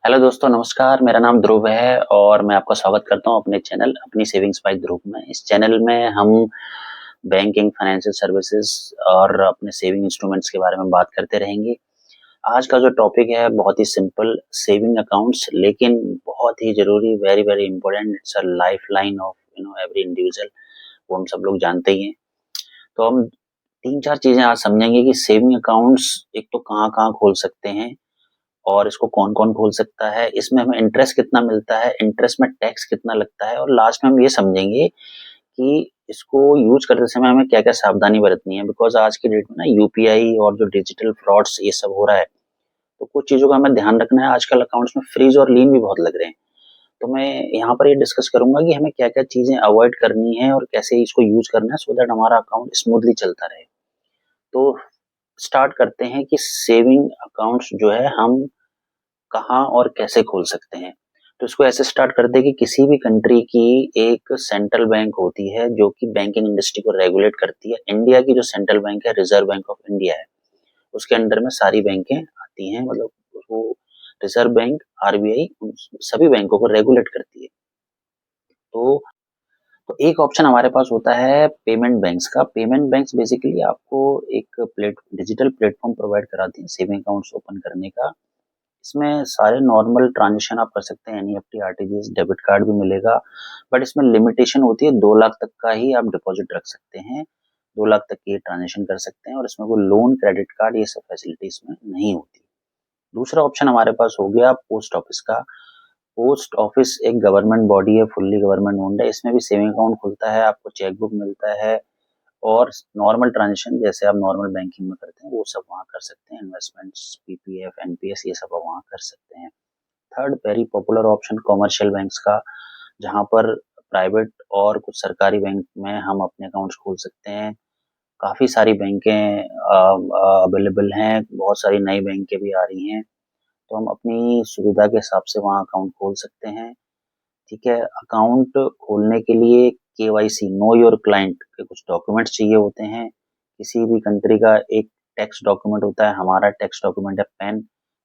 Hello दोस्तों, नमस्कार। मेरा नाम ध्रुव है और मैं आपका स्वागत करता हूँ अपने चैनल अपनी सेविंग्स बाय ध्रुव में। इस चैनल में हम बैंकिंग, फाइनेंशियल सर्विसेज और अपने सेविंग इंस्ट्रूमेंट्स के बारे में बात करते रहेंगे। आज का जो टॉपिक है बहुत ही सिंपल, सेविंग अकाउंट्स, लेकिन बहुत ही ज़रूरी, very very important. It's a lifeline of every individual, वो हम सब लोग जानते ही हैं। तो हम 3-4 चीज़ें आज समझेंगे कि सेविंग अकाउंट्स एक तो कहाँ-कहाँ खोल सकते हैं और इसको कौन-कौन खोल सकता है, इसमें हमें इंटरेस्ट कितना मिलता है, इंटरेस्ट में टैक्स कितना लगता है, और लास्ट में हम ये समझेंगे कि इसको यूज़ करते समय हमें क्या-क्या सावधानी बरतनी है। बिकॉज़ आज की डेट में ना यूपीआई और जो डिजिटल फ्रॉड्स ये सब हो रहा है, तो कुछ चीज़ों का हमें ध्यान रखना है। आजकल अकाउंट्स में फ्रीज़ और लीन भी बहुत लग रहे हैं। तो मैं यहाँ पर ये डिस्कस करूँगा कि हमें क्या-क्या चीज़ें अवॉइड करनी है और कैसे इसको यूज़ करना है सो दैट हमारा अकाउंट स्मूथली चलता रहे। तो स्टार्ट करते हैं कि सेविंग अकाउंट्स जो है हम कहाँ और कैसे खोल सकते हैं। तो इसको ऐसे स्टार्ट करते हैं कि किसी भी कंट्री की एक सेंट्रल बैंक होती है जो कि बैंकिंग इंडस्ट्री को रेगुलेट करती है। इंडिया की जो सेंट्रल बैंक है, रिजर्व बैंक ऑफ इंडिया है, उसके अंडर में सारी बैंकें आती हैं। मतलब वो रिजर्व बैंक, आरबीआई, उन सभी बैंकों को रेगुलेट करती है। तो एक ऑप्शन हमारे पास होता है पेमेंट बैंक्स का। पेमेंट बैंक्स बेसिकली आपको एक डिजिटल प्लेटफॉर्म प्रोवाइड कराती हैं सेविंग अकाउंट्स ओपन करने का। इसमें सारे नॉर्मल ट्रांज़ैक्शन आप कर सकते हैं, एनईएफटी, आरटीजीएस, डेबिट कार्ड भी मिलेगा। बट इसमें लिमिटेशन होती है, 2 लाख तक का ही आप डिपॉज़िट रख सकते हैं। 2 लाख तक की ट्रांज़ैक्शन कर सकते हैं और इसमें कोई लोन, क्रेडिट कार्ड ये सब फैसिलिटी इसमें नहीं होती। दूसरा ऑप्शन हमारे पास हो गया पोस्ट ऑफिस का। पोस्ट ऑफिस एक गवर्नमेंट बॉडी है, फुल्ली गवर्नमेंट ओन्ड है। इसमें भी सेविंग अकाउंट खुलता है, आपको चेक बुक मिलता है और नॉर्मल ट्रांज़ैक्शन जैसे आप नॉर्मल बैंकिंग में करते हैं, वो सब वहाँ कर सकते हैं। इन्वेस्टमेंट्स, पीपीएफ, एनपीएस ये सब आप वहाँ कर सकते हैं। Third very popular option commercial banks का, जहाँ पर प्राइवेट और कुछ सरकारी बैंक में हम अपने अकाउंट्स खोल सकते हैं। काफ़ी सारी बैंकें अवेलेबल हैं, बहुत सारी नई बैंकें भी आ रही हैं, तो हम अपनी सुविधा के हिसाब से वहाँ अकाउंट खोल सकते हैं। ठीक है, अकाउंट खोलने के लिए केवाईसी, नो योर क्लाइंट के कुछ डॉक्यूमेंट्स चाहिए होते हैं। किसी भी कंट्री का एक टैक्स डॉक्यूमेंट होता है, हमारा टैक्स डॉक्यूमेंट है पैन।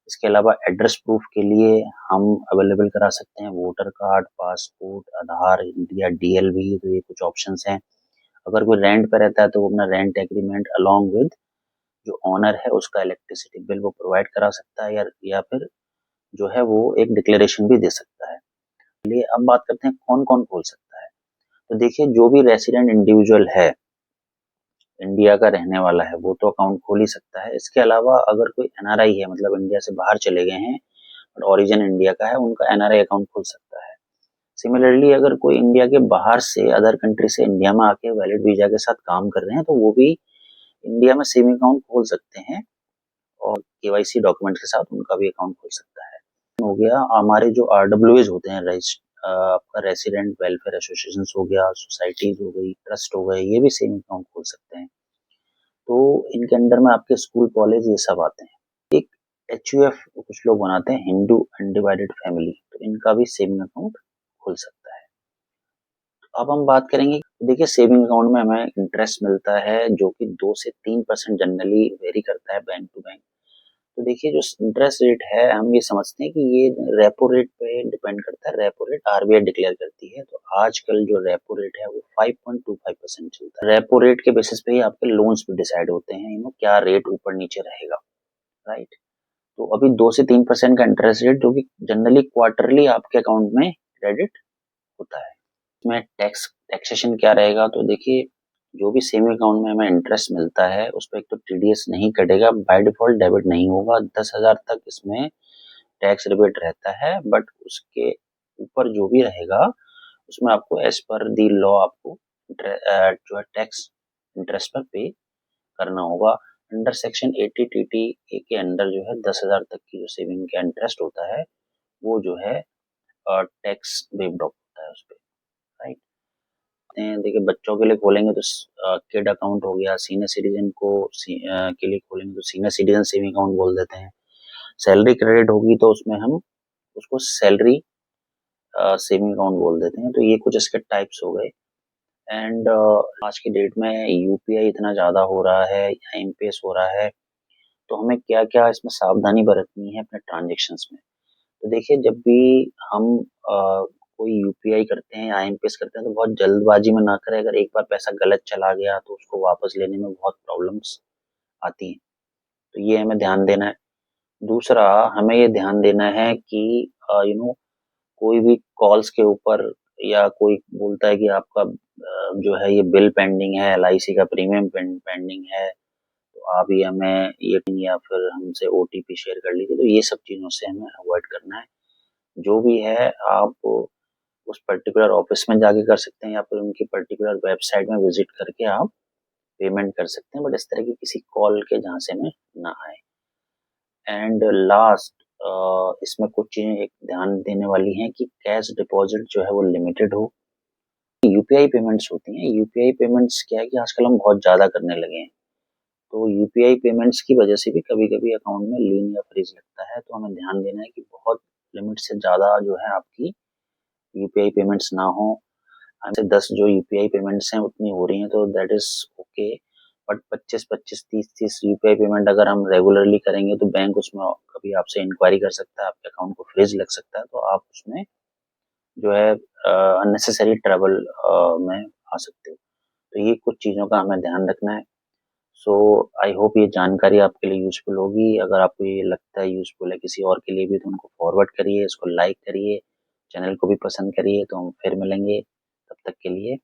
इसके अलावा एड्रेस प्रूफ के लिए हम अवेलेबल करा सकते हैं वोटर कार्ड, पासपोर्ट, आधार, इंडिया डीएल भी, तो ये कुछ ऑप्शंस हैं। अगर कोई रेंट पे रहता है तो वो अपना रेंट एग्रीमेंट अलोंग विद जो ओनर है उसका इलेक्ट्रिसिटी बिल वो प्रोवाइड करा सकता है, या फिर जो है वो एक डिक्लेरेशन भी दे सकता है। चलिए अब बात करते हैं कौन-कौन खोल सकता है। तो देखिए, जो भी रेसिडेंट इंडिविजुअल है, इंडिया का रहने वाला है, वो तो अकाउंट खोल ही सकता है। इसके अलावा अगर कोई एनआरआई है, मतलब इंडिया से बाहर चले गए हैं और ओरिजिन इंडिया का है, उनका एनआरआई अकाउंट खुल सकता है। सिमिलरली अगर कोई इंडिया के बाहर से, अदर कंट्री से इंडिया में आके वैलिड वीजा के साथ काम कर रहे हैं, तो वो भी इंडिया में सेविंग अकाउंट खोल सकते हैं और केवाईसी डॉक्यूमेंट के साथ उनका भी अकाउंट खुल सकता है। हो गया हमारे जो आरडब्ल्यूएज होते हैं, आपका रेसिडेंट वेलफेयर एसोसिएशंस हो गया, सोसाइटीज हो गई, ट्रस्ट हो गए, ये भी सेविंग अकाउंट खोल सकते हैं। तो इनके अंडर में आपके स्कूल, कॉलेज ये सब आते हैं। एक एचयूएफ कुछ लोग बनाते हैं, हिंदू अनडिवाइडेड फैमिली, तो इनका भी सेविंग अकाउंट खुल सकता है। अब हम बात करेंगे, देखिए सेविंग अकाउंट में हमें इंटरेस्ट मिलता है जो कि 2 से 3% जनरली वेरी करता है बैंक टू बैंक। तो देखिए जो इंटरेस्ट रेट है, हम ये समझते हैं कि ये रेपो रेट पे डिपेंड करता है। रेपो रेट आरबीआई डिक्लेयर करती है, तो आजकल जो रेपो रेट है वो 5.25% चलता है। रेपो रेट के बेसिस पे ही आपके लोन्स भी डिसाइड होते हैं, क्या रेट ऊपर नीचे रहेगा, राइट। तो अभी 2 से 3% का इंटरेस्ट रेट जो कि जनरली क्वार्टरली आपके अकाउंट में क्रेडिट होता है। इसमें टैक्सेशन क्या रहेगा, तो देखिए जो भी सेविंग अकाउंट में हमें इंटरेस्ट मिलता है उस पर एक तो टीडीएस नहीं कटेगा, बाय डिफॉल्ट डेबिट नहीं होगा। 10,000 तक इसमें टैक्स रिबेट रहता है, बट उसके ऊपर जो भी रहेगा उसमें आपको एज पर दी लॉ आपको जो है टैक्स इंटरेस्ट पर पे करना होगा। अंडर सेक्शन 80 टीटी के अंडर जो है 10,000 तक की जो सेविंग का इंटरेस्ट होता है वो जो है टैक्स वेव्ड ऑफ होता है उस पे, राइट। देखिए बच्चों के लिए खोलेंगे तो किड अकाउंट हो गया, सीनियर सिटीजन के लिए खोलेंगे तो सीनियर सिटीजन सेविंग अकाउंट बोल देते हैं। सैलरी क्रेडिट होगी तो उसमें हम उसको सैलरी सेविंग अकाउंट बोल देते हैं। तो ये कुछ इसके टाइप्स हो गए। एंड आज की डेट में यूपीआई इतना ज़्यादा हो रहा है या एमपीएस हो रहा है, तो हमें क्या-क्या इसमें सावधानी बरतनी है अपने ट्रांज़ैक्शंस में। तो देखिए जब भी हम कोई यूपीआई करते हैं या आईएमपीएस करते हैं तो बहुत जल्दबाजी में ना करें। अगर एक बार पैसा गलत चला गया तो उसको वापस लेने में बहुत प्रॉब्लम्स आती हैं। तो ये हमें ध्यान देना है। दूसरा हमें ये ध्यान देना है कि कोई भी कॉल्स के ऊपर या कोई बोलता है कि आपका जो है ये बिल पेंडिंग है, एलआईसी का प्रीमियम पेंडिंग है, तो आप ये हमें ये या फिर हमसे ओटीपी शेयर कर लीजिए। तो ये सब चीज़ों से हमें अवॉइड करना है। जो भी है आप उस पर्टिकुलर ऑफिस में जाके कर सकते हैं या फिर उनकी पर्टिकुलर वेबसाइट में विजिट करके आप पेमेंट कर सकते हैं, बट इस तरह की किसी कॉल के झांसे में ना आए। एंड लास्ट इसमें कुछ चीजें एक ध्यान देने वाली हैं कि कैश डिपॉजिट जो है वो लिमिटेड हो। यूपीआई पेमेंट्स होती हैं, यूपीआई पेमेंट्स क्या है कि आजकल हम बहुत ज़्यादा करने लगे हैं। तो यूपीआई पेमेंट्स की वजह से भी कभी-कभी अकाउंट में लीन या फ्रीज लगता है, तो हमें ध्यान देना है कि बहुत लिमिट से ज़्यादा जो है आपकी यूपीआई पेमेंट्स ना हो। हमसे 10 जो यूपीआई पेमेंट्स हैं उतनी हो रही हैं तो that is okay. But 25-25, 30-30 UPI payment अगर हम रेगुलरली करेंगे तो बैंक उसमें कभी आपसे इंक्वायरी कर सकता है, आपके अकाउंट को फ्रीज लग सकता है, तो आप उसमें जो है अननेसेसरी ट्रबल में आ सकते हो। तो ये कुछ चीज़ों का हमें ध्यान रखना है। सो आई होप ये जानकारी आपके लिए यूज़फुल होगी। अगर आपको ये लगता है यूज़फुल है किसी और के लिए भी तो उनको फॉरवर्ड करिए, इसको लाइक करिए, चैनल को भी पसंद करिए। तो हम फिर मिलेंगे, तब तक के लिए